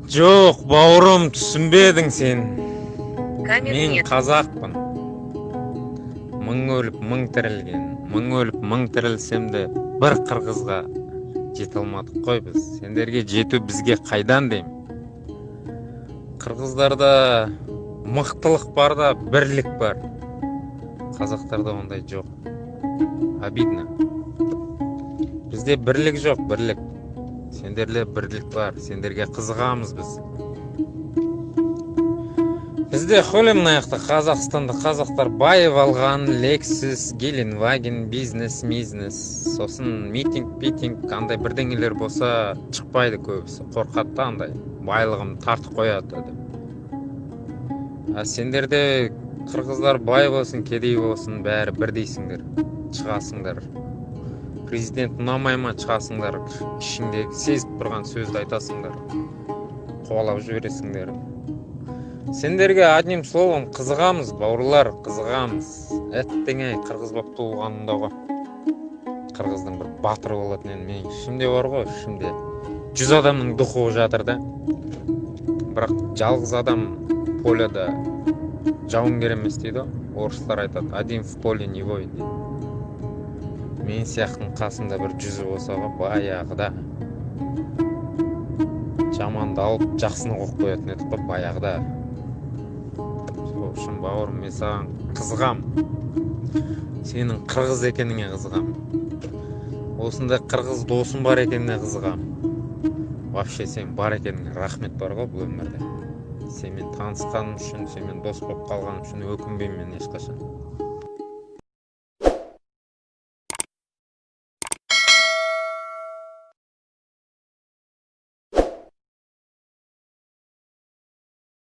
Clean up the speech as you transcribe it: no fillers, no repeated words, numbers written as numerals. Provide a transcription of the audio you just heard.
Жоқ, бауырым, түсінбедің сен. Камер Мен нет. қазақпын. Мың өліп, мың тірілген. Мың өліп, мың тірілсем де бір қырғызға жете алмадық қой біз. Сендерге жету бізге қайдан деймін. Қырғыздарда мықтылық бар да, бірлік бар. Қазақтарда ондай жоқ. Обидно. Бізде бірлік жоқ, бірлік. Сендерде бірлік бар. Сендерге қызығамыз біз. Бізде холе мынаяқта Қазақстанда қазақтар байып алған Lexus, Gelenwagen, бизнес. Сосын митинг, андай бірдеңелер болса шықпайды көбісі. Қорқады да андай. Байлығым тартып қояды деп. А сендерде қырғыздар бай болсын, кедей болсын, бәрі бірдейсіңдер. Шығасыңдар. Президент ұнамай ма, шығасыңдар. Ішіңдегі сезіп тұрған сөзді айтасыңдар. Қуалап жібересіңдер. Сендерге одним словом қызығамыз, бауырлар, қызығамыз. Әттеңе қырғыз боп туылғанымда ғой. Қырғыздың бір батыры болатын мен ішімде бар ғой, ішімде 100 адамның духы жатыр да. Бірақ жалғыз адам поляда жауынгер емес дейді. Орыстар айтады, один в поле не воин дейді. Мен сияқтың қасында бір 100 болса ғой, баяғыда жаманды алып жақсыны қойып қоятын едік қой, баяғыда. Сол үшін бауырым, мен саған қызығам. Сенің қырғыз екеніңе қызығам. Осындай қырғыз досым бар екеніне қызығам. Вообще сен бар екеніңе рахмет бар ғой бұл өмірде. Сенмен танысқаным үшін, сенмен дос болып қалғаным үшін өкінбеймін мен ешқашан.